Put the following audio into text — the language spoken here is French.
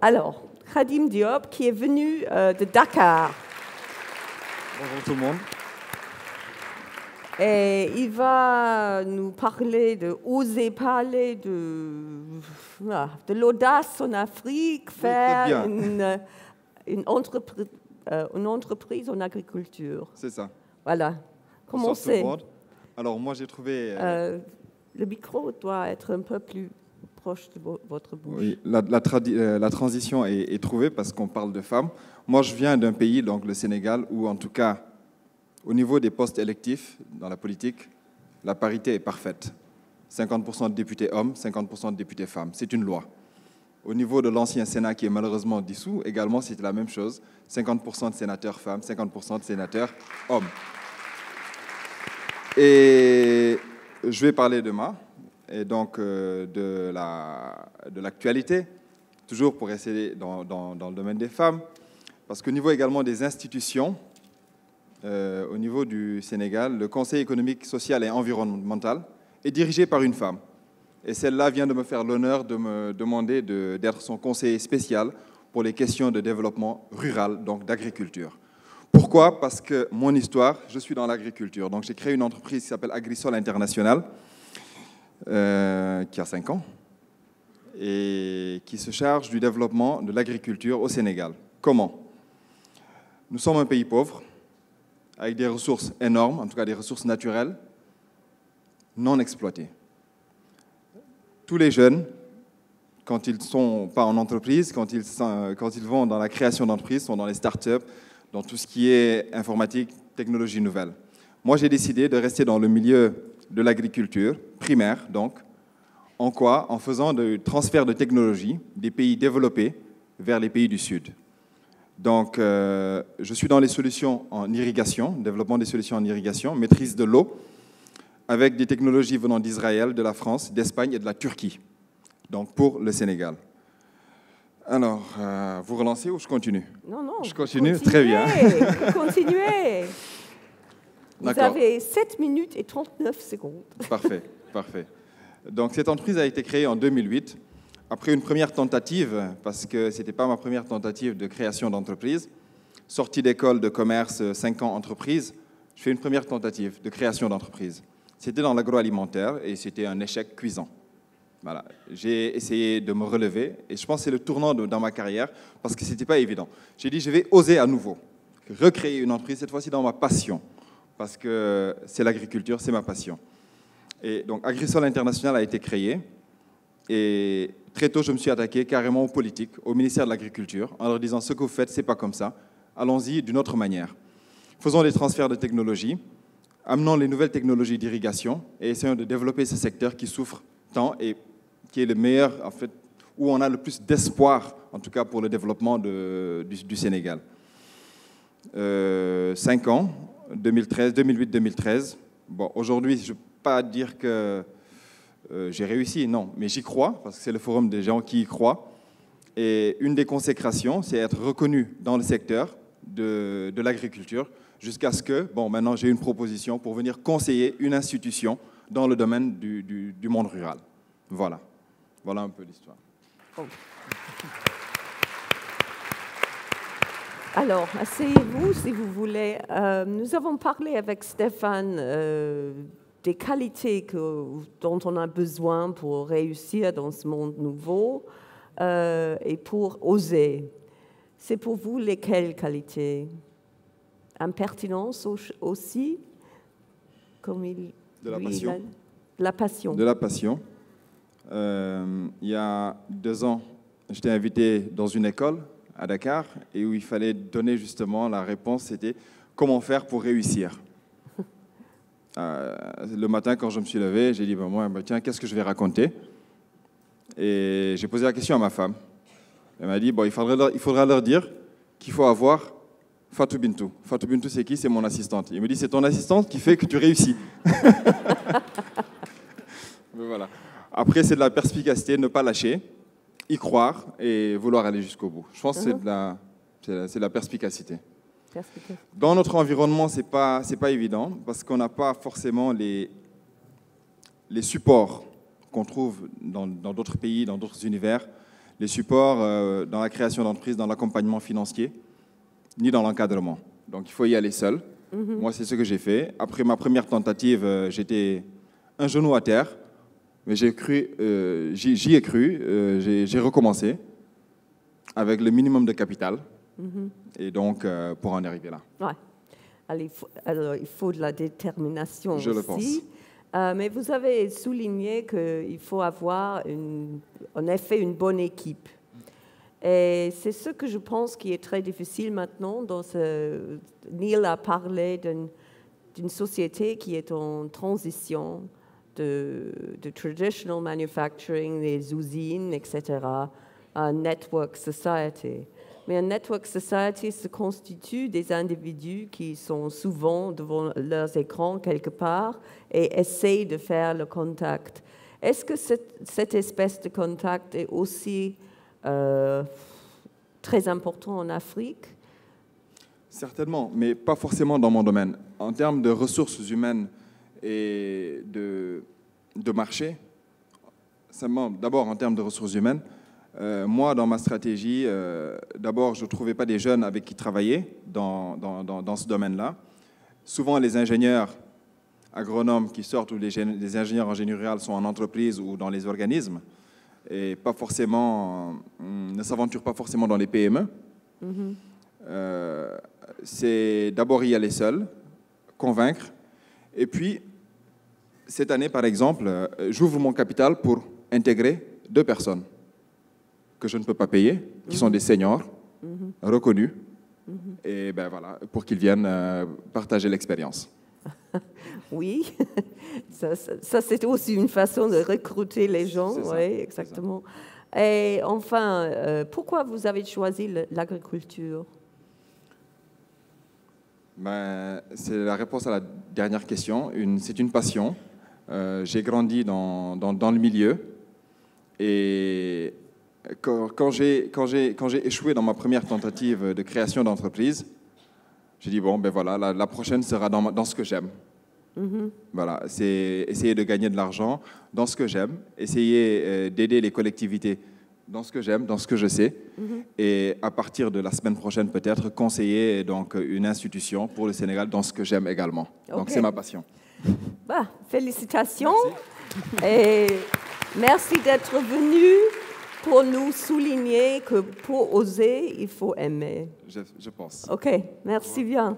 Alors, Khadim Diop, qui est venu de Dakar. Bonjour tout le monde. Et il va nous parler de oser parler de l'audace en Afrique, faire une entreprise en agriculture. C'est ça. Voilà. Comment c'est? Alors moi j'ai trouvé... le micro doit être un peu plus proche de votre bouche. Oui, la transition est trouvée parce qu'on parle de femmes. Moi je viens d'un pays, donc le Sénégal, où en tout cas, au niveau des postes électifs dans la politique, la parité est parfaite. 50% de députés hommes, 50% de députés femmes. C'est une loi. Au niveau de l'ancien Sénat qui est malheureusement dissous, également c'est la même chose. 50% de sénateurs femmes, 50% de sénateurs hommes. Et je vais parler demain, et donc de l'actualité, toujours pour essayer dans le domaine des femmes, parce qu'au niveau également des institutions, au niveau du Sénégal, le Conseil économique, social et environnemental est dirigé par une femme. Et celle-là vient de me faire l'honneur de me demander d'être son conseiller spécial pour les questions de développement rural, donc d'agriculture. Pourquoi? Parce que mon histoire, je suis dans l'agriculture. Donc j'ai créé une entreprise qui s'appelle Agrisol International, qui a 5 ans, et qui se charge du développement de l'agriculture au Sénégal. Comment? Nous sommes un pays pauvre, avec des ressources énormes, en tout cas des ressources naturelles, non exploitées. Tous les jeunes, quand ils ne sont pas en entreprise, quand ils vont dans la création d'entreprise, sont dans les startups, dans tout ce qui est informatique, technologie nouvelle. Moi, j'ai décidé de rester dans le milieu de l'agriculture, primaire donc. En quoi? En faisant du transfert de technologie des pays développés vers les pays du Sud. Donc, je suis dans les solutions en irrigation, développement des solutions en irrigation, maîtrise de l'eau, avec des technologies venant d'Israël, de la France, d'Espagne et de la Turquie, donc pour le Sénégal. Alors, vous relancez ou je continue? Non, non. Je continue? Très bien. Continuez. Vous avez 7 minutes et 39 secondes. Parfait, parfait. Donc, cette entreprise a été créée en 2008, après une première tentative, parce que ce n'était pas ma première tentative de création d'entreprise. Sortie d'école de commerce, 5 ans entreprise, je fais une première tentative de création d'entreprise. C'était dans l'agroalimentaire et c'était un échec cuisant. Voilà. J'ai essayé de me relever et je pense que c'est le tournant dans ma carrière parce que ce n'était pas évident. J'ai dit je vais oser à nouveau, recréer une entreprise, cette fois-ci dans ma passion, parce que c'est l'agriculture, c'est ma passion. Et donc Agrisol International a été créé et très tôt je me suis attaqué carrément aux politiques, au ministère de l'Agriculture, en leur disant ce que vous faites, c'est pas comme ça, allons-y d'une autre manière. Faisons des transferts de technologie, amenons les nouvelles technologies d'irrigation et essayons de développer ce secteur qui souffre tant et qui est le meilleur, en fait, où on a le plus d'espoir, en tout cas pour le développement du Sénégal. 5 ans, 2008-2013. Bon, aujourd'hui, je ne peux pas dire que j'ai réussi, non, mais j'y crois, parce que c'est le forum des gens qui y croient. Et une des consécrations, c'est être reconnu dans le secteur de l'agriculture, jusqu'à ce que, bon, maintenant j'ai une proposition pour venir conseiller une institution dans le domaine du monde rural. Voilà. Voilà un peu l'histoire. Oh. Alors, asseyez-vous si vous voulez. Nous avons parlé avec Stéphane des qualités dont on a besoin pour réussir dans ce monde nouveau et pour oser. C'est pour vous lesquelles qualités? Impertinence aussi, comme il... De la passion. De la passion. De la passion. Il y a 2 ans, j'étais invité dans une école à Dakar et où il fallait donner justement la réponse, c'était comment faire pour réussir. Le matin, quand je me suis levé, j'ai dit, tiens, qu'est-ce que je vais raconter? Et j'ai posé la question à ma femme. Elle m'a dit, il faudra leur dire qu'il faut avoir Fatou Bintou. Fatou Bintou, c'est qui? C'est mon assistante. Il me dit, c'est ton assistante qui fait que tu réussis. Mais voilà. Après, c'est de la perspicacité, ne pas lâcher, y croire et vouloir aller jusqu'au bout. Je pense que c'est de la perspicacité. Dans notre environnement, c'est pas évident parce qu'on n'a pas forcément les supports qu'on trouve dans d'autres pays, dans d'autres univers, les supports dans la création d'entreprise, dans l'accompagnement financier, ni dans l'encadrement. Donc il faut y aller seul. Moi, c'est ce que j'ai fait. Après ma première tentative, j'étais un genou à terre, mais j'y ai cru, j'ai recommencé avec le minimum de capital, et donc pour en arriver là. Ouais. Alors, il faut de la détermination Je aussi. le pense. Mais vous avez souligné qu'il faut avoir, en effet, une bonne équipe. Et c'est ce que je pense qui est très difficile maintenant. Neil a parlé d'une société qui est en transition de traditional manufacturing, des usines, etc., à un network society. Mais un network society se constitue des individus qui sont souvent devant leurs écrans quelque part et essayent de faire le contact. Est-ce que cette espèce de contact est aussi très important en Afrique? Certainement, mais pas forcément dans mon domaine. En termes de ressources humaines et de marché, d'abord en termes de ressources humaines, moi, dans ma stratégie, d'abord, je ne trouvais pas des jeunes avec qui travailler dans ce domaine-là. Souvent, les ingénieurs agronomes qui sortent ou les ingénieurs en génie rural sont en entreprise ou dans les organismes et pas forcément, ne s'aventurent pas forcément dans les PME. C'est d'abord y aller seul, convaincre. Et puis, cette année, par exemple, j'ouvre mon capital pour intégrer 2 personnes que je ne peux pas payer, qui sont des seniors, reconnus, et ben voilà, pour qu'ils viennent partager l'expérience. Oui, ça c'est aussi une façon de recruter les gens, oui, exactement. Et enfin, pourquoi vous avez choisi l'agriculture? Ben, c'est la réponse à la dernière question. C'est une passion. J'ai grandi dans le milieu, et quand j'ai échoué dans ma première tentative de création d'entreprise, j'ai dit, bon, ben voilà, la prochaine sera dans ce que j'aime. Voilà, c'est essayer de gagner de l'argent dans ce que j'aime, essayer d'aider les collectivités dans ce que j'aime, dans ce que je sais, et à partir de la semaine prochaine, peut-être, conseiller donc, une institution pour le Sénégal dans ce que j'aime également. Donc, c'est ma passion. Bah, félicitations. Merci. Et merci d'être venu pour nous souligner que pour oser, il faut aimer. Je pense. OK, merci bien.